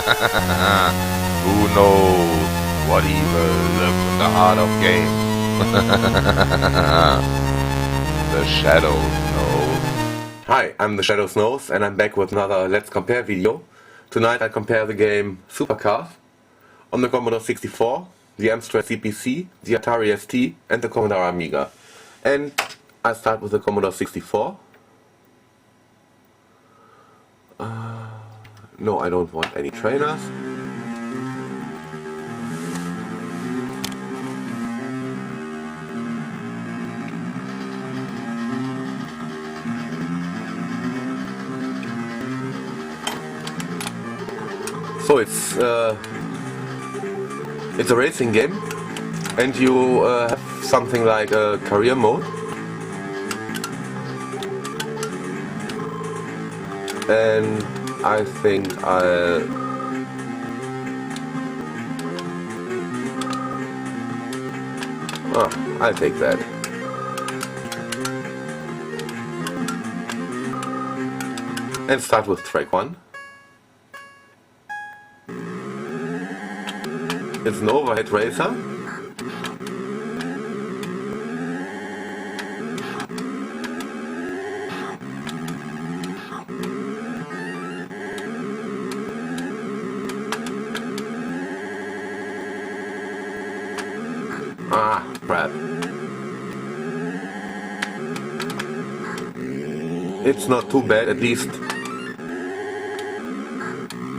Who knows what evil lurks in the heart of games? The Shadow knows. Hi, I'm the Shadow Knows, and I'm back with another Let's Compare video. Tonight I compare the game Supercars on the Commodore 64, the Amstrad CPC, the Atari ST, and the Commodore Amiga. And I start with the Commodore 64. No, I don't want any trailers. So it's a racing game, and you have something like a career mode. And I think I'll take that. And start with track 1. It's an overhead racer. Ah, crap. It's not too bad, at least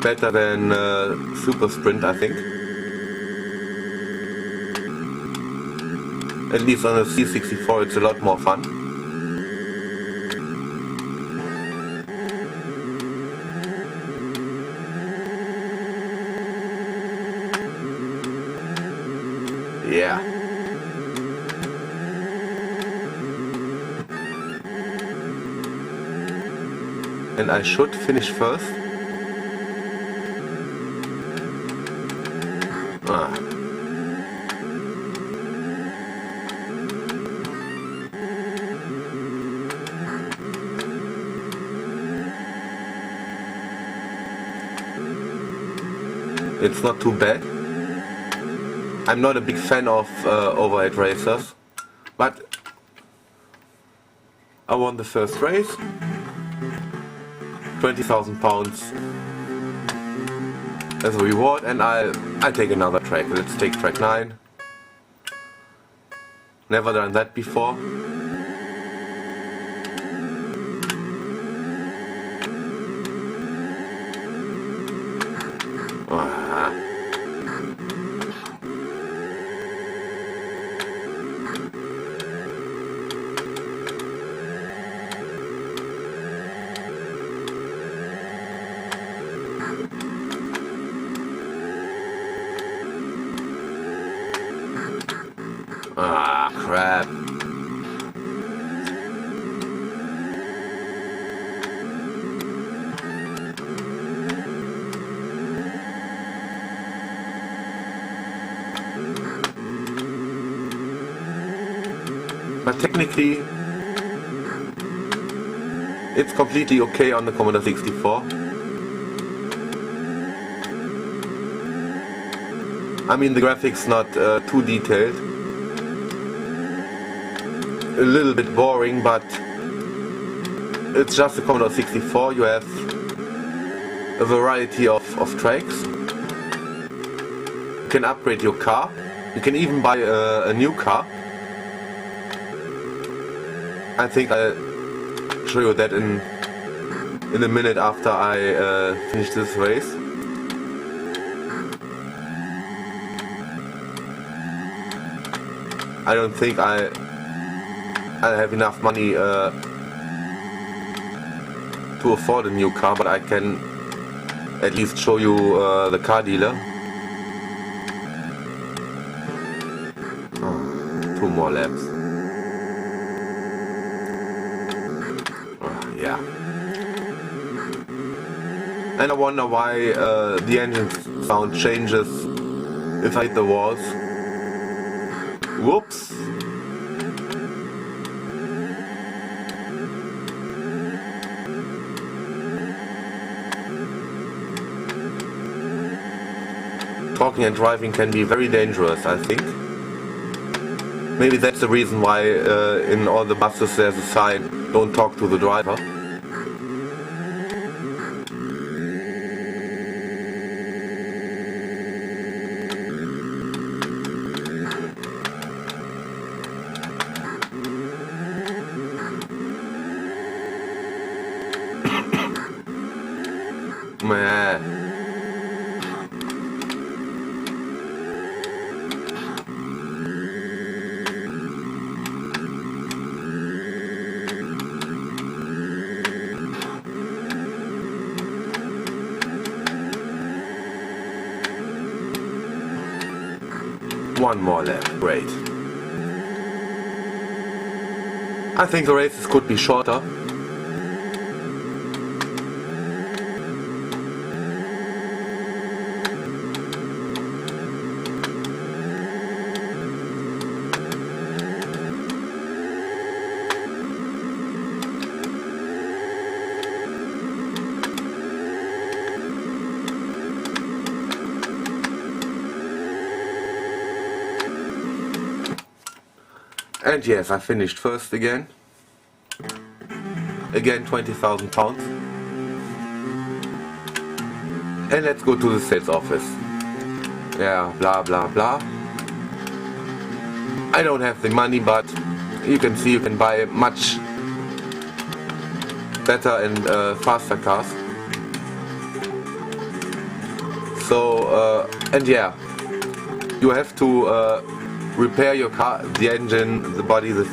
better than Super Sprint, I think. At least on a C64 it's a lot more fun. Yeah. And I should finish first. It's not too bad. I'm not a big fan of overhead racers, but I won the first race. 20,000 pounds as a reward, and I'll take another track. Let's take track 9. Never done that before. Ah, crap. But technically, it's completely okay on the Commodore 64. I mean, the graphics not too detailed. A little bit boring, but it's just a Commodore 64. You have a variety of tracks. You can upgrade your car. You can even buy a new car. I think I'll show you that in a minute after I finish this race. I don't think I have enough money to afford a new car, but I can at least show you the car dealer. Two more laps. Yeah. And I wonder why the engine sound changes if I hit the walls. Whoops. talking and driving can be very dangerous, I think. Maybe that's the reason why in all the buses there's a sign, don't talk to the driver. Meh. One more left, great. I think the races could be shorter. And yes, I finished first again. Again, £20,000. And let's go to the sales office. Yeah, blah blah blah. I don't have the money, but you can see you can buy much better and faster cars. So, and yeah, you have to repair your car, the engine, the body, you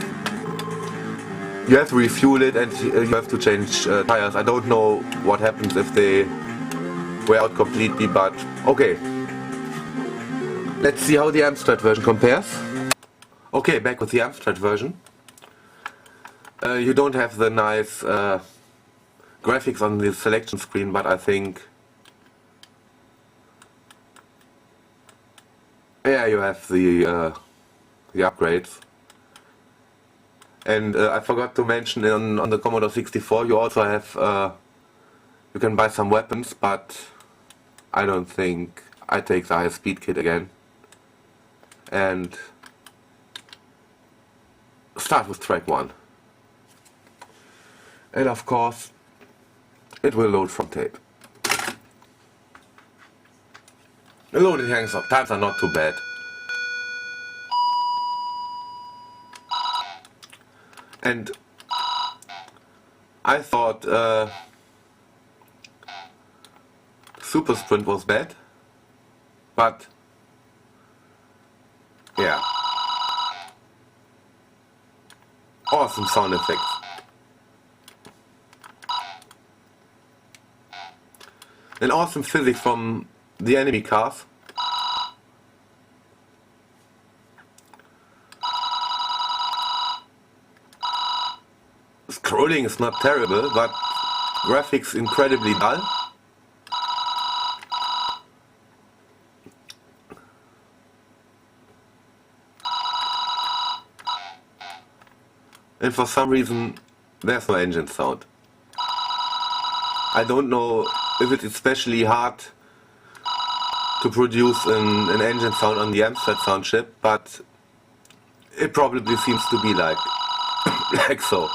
have to refuel it, and you have to change tires. I don't know what happens if they wear out completely, but okay. Let's see how the Amstrad version compares. Okay, back with the Amstrad version. You don't have the nice graphics on the selection screen, but I think, yeah, you have the upgrades. And I forgot to mention on the Commodore 64 you also have, you can buy some weapons, but I don't think I take the high speed kit again. And start with track 1. And of course it will load from tape. The loading times are not too bad. And I thought Super Sprint was bad, but yeah, awesome sound effects. And awesome physics from the enemy cars. Scrolling is not terrible, but graphics incredibly dull. And for some reason there's no engine sound. I don't know if it's especially hard to produce an engine sound on the Amstrad sound chip, but it probably seems to be like so.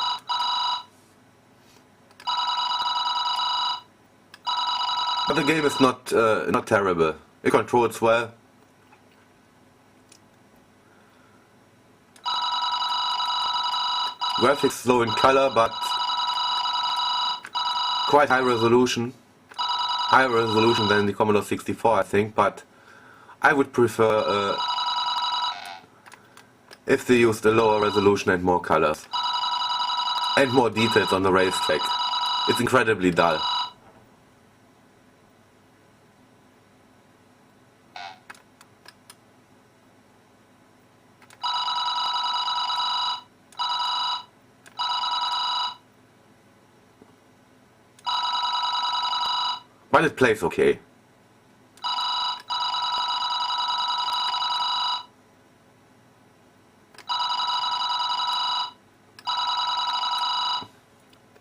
But the game is not terrible. It controls well. Graphics low in color, but quite high resolution. Higher resolution than the Commodore 64, I think, but I would prefer if they used a lower resolution and more colors. And more details on the racetrack. It's incredibly dull. But it plays okay.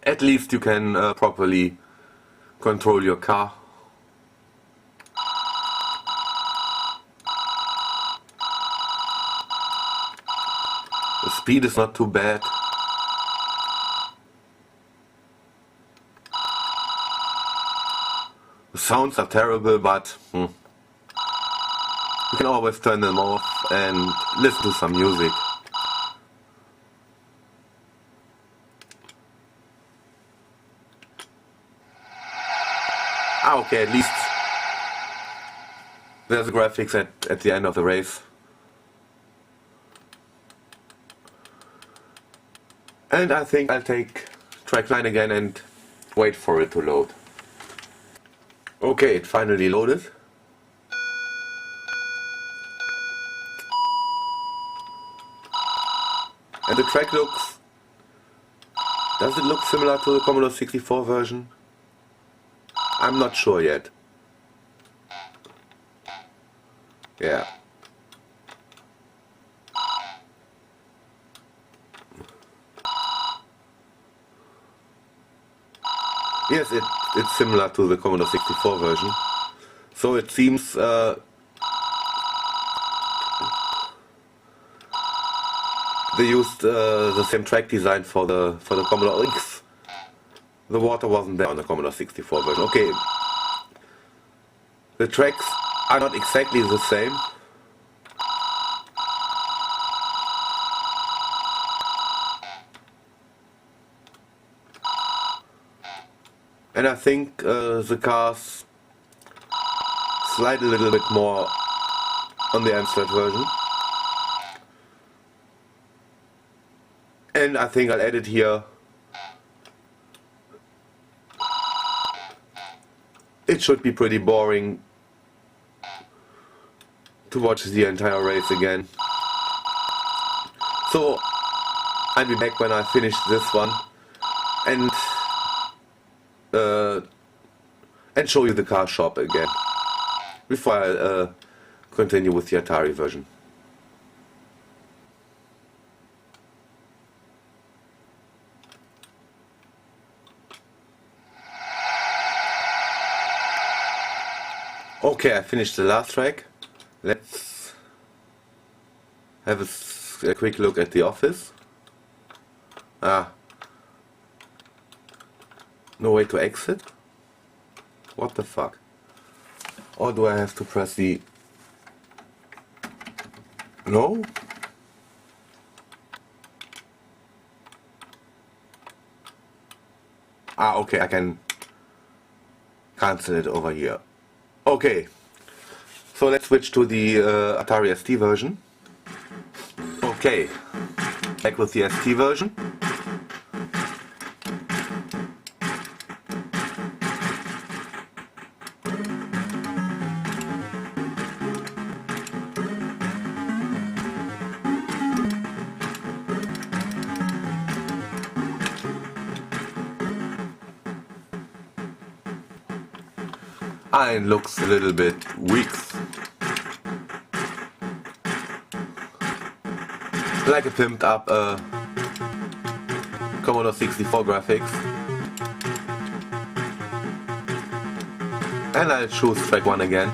At least you can properly control your car. speed is not too bad. The sounds are terrible, but you can always turn them off and listen to some music. Ah, okay, at least there's graphics at the end of the race. And I think I'll take track 9 again and wait for it to load. Okay, it finally loaded. And the track looks... Does it look similar to the Commodore 64 version? I'm not sure yet. Yeah. Yes, it's similar to the Commodore 64 version. So it seems they used the same track design for the Commodore X. The water wasn't there on the Commodore 64 version. Okay, the tracks are not exactly the same. And I think the cars slide a little bit more on the Amstrad version. And I think I'll edit here. It should be pretty boring to watch the entire race again. So I'll be back when I finish this one and show you the car shop again before I continue with the Atari version. Okay, I finished the last track. Let's have a quick look at the office. No way to exit? What the fuck? Or do I have to press the... No? Okay, I can cancel it over here. Okay, so let's switch to the Atari ST version. Okay, back with the ST version. It looks a little bit weak. Like a pimped up Commodore 64 graphics. And I'll choose track 1 again.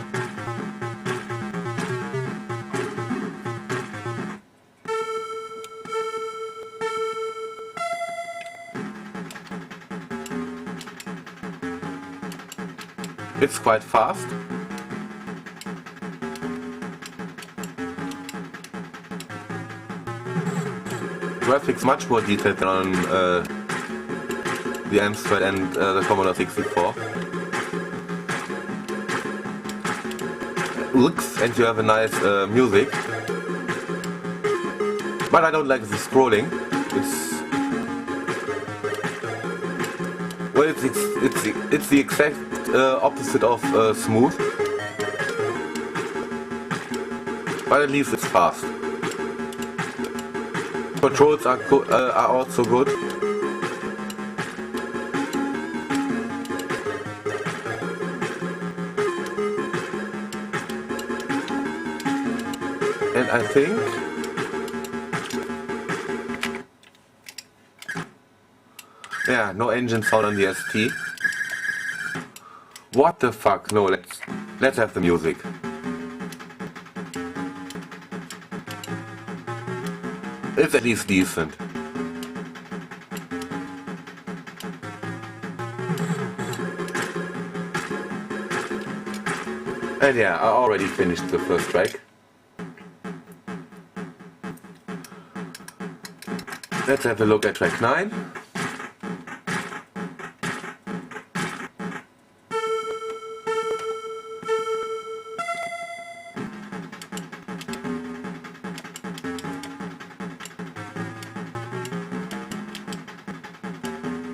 It's quite fast. Graphics much more detailed than on the Amstrad and the Commodore 64. Looks, and you have a nice music. But I don't like the scrolling. It's the exact opposite of smooth, but at least it's fast. Controls are also good. And I think yeah, no engine sound on the ST. What the fuck? No, let's have the music. It's at least decent. And yeah, I already finished the first track. Let's have a look at track 9.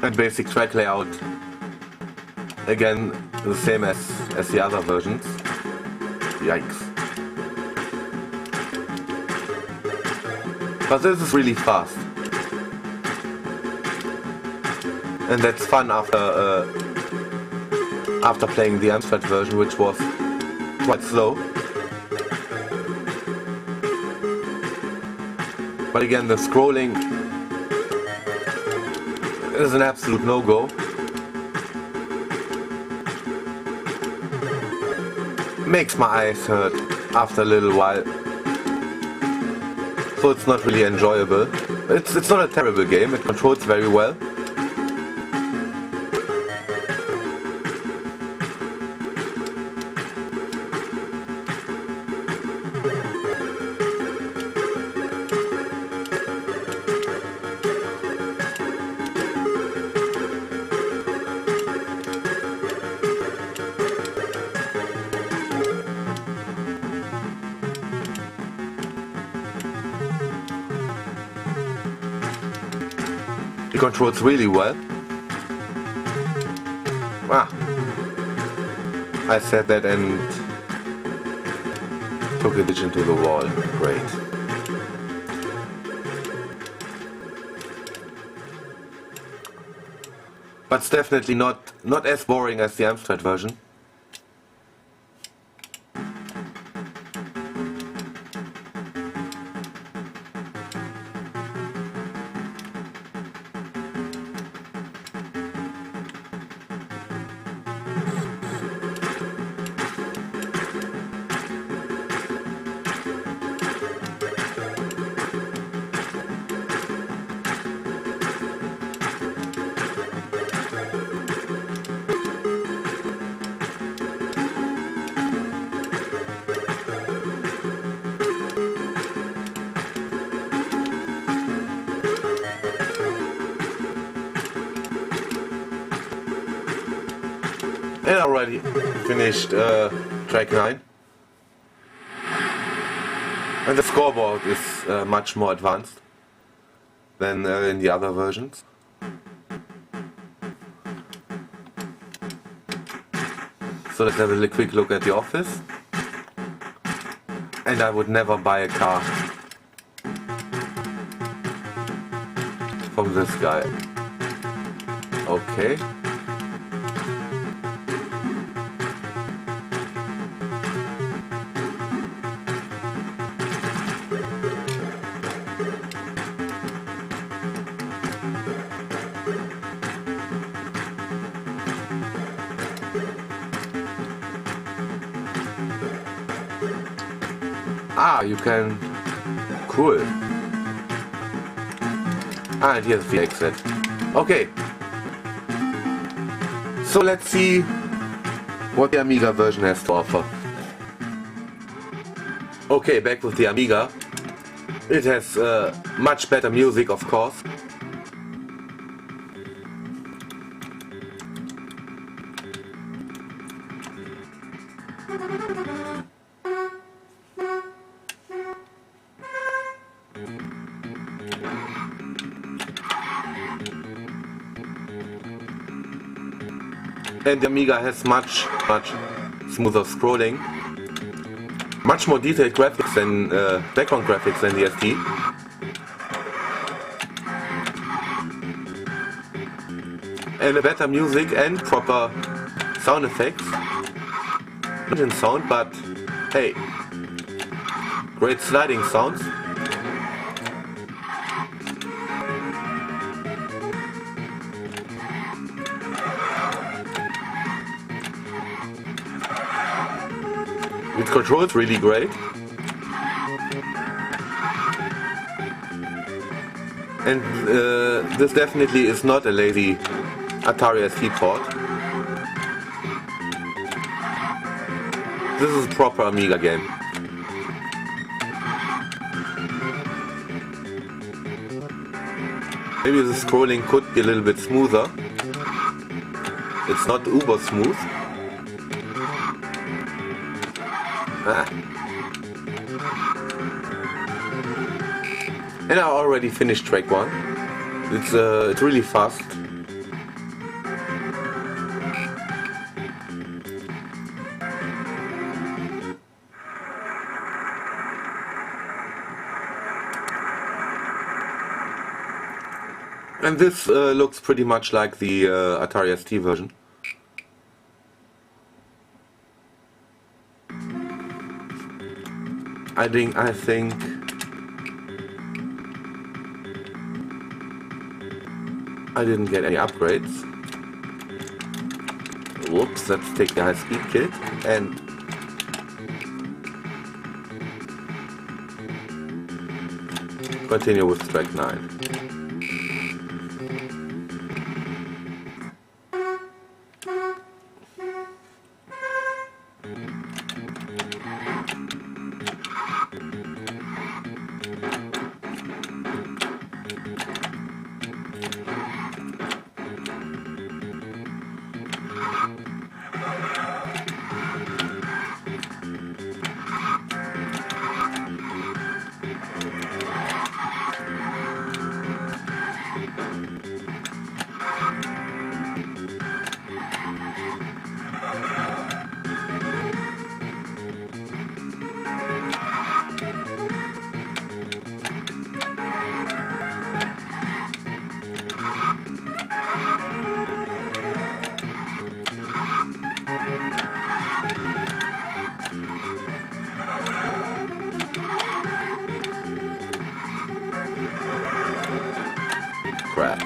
And basic track layout, again the same as the other versions. Yikes. But this is really fast. And that's fun after playing the Amstrad version, which was quite slow. But again, the scrolling is an absolute no-go. Makes my eyes hurt after a little while. So it's not really enjoyable. It's not a terrible game, it controls very well. It controls really well. I said that and took a ditch into the wall. Great. But it's definitely not as boring as the Amstrad version. And I already finished track 9. And the scoreboard is much more advanced than in the other versions. So let's have a quick look at the office. And I would never buy a car from this guy. Okay. You can... Cool. And here's the exit. Okay. So let's see what the Amiga version has to offer. Okay, back with the Amiga. It has much better music, of course. And the Amiga has much smoother scrolling, much more detailed graphics than background graphics than the ST. And a better music and proper sound effects. Not in sound, but hey, great sliding sounds. It controls really great. And this definitely is not a lazy Atari ST port. This is a proper Amiga game. Maybe the scrolling could be a little bit smoother. It's not uber smooth. And I already finished track 1. It's really fast. And this looks pretty much like the Atari ST version. I think I didn't get any upgrades. Whoops, let's take the high-speed kit and continue with track 9. Crap.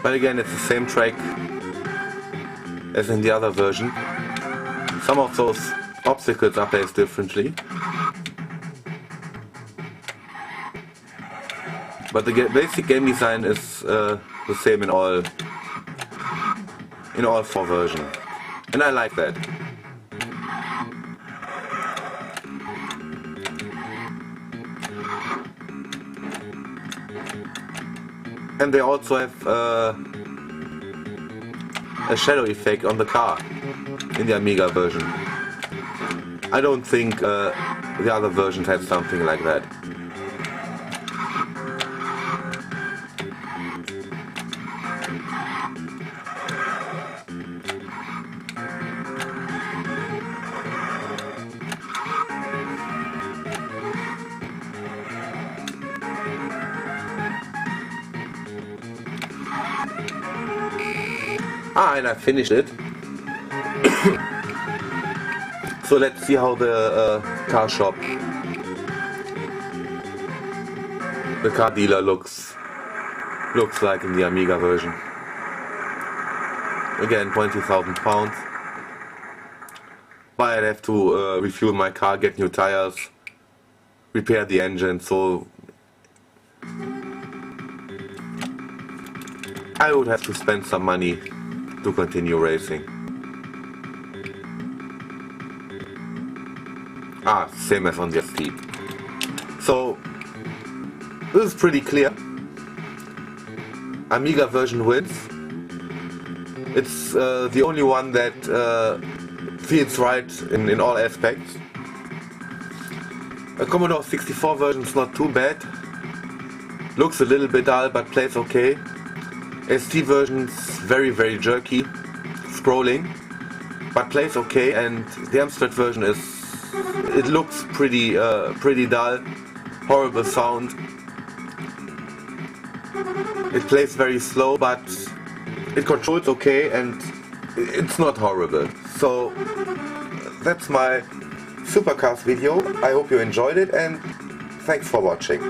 But again, it's the same track as in the other version. Some of those obstacles are placed differently. But the basic game design is the same in all 4 versions. And I like that. And they also have a shadow effect on the car in the Amiga version. I don't think the other versions had something like that. And I finished it. So let's see how the car shop, the car dealer looks like in the Amiga version. Again, £20,000. But I'd have to refuel my car, get new tires, repair the engine, so I would have to spend some money to continue racing. Same as on the ST. So this is pretty clear. Amiga version wins. It's the only one that feels right in all aspects. A Commodore 64 version is not too bad. Looks a little bit dull, but plays okay. ST version's very jerky, scrolling, but plays okay, and the Amstrad version it looks pretty dull, horrible sound. It plays very slow, but it controls okay and it's not horrible. So that's my Supercars video. I hope you enjoyed it and thanks for watching.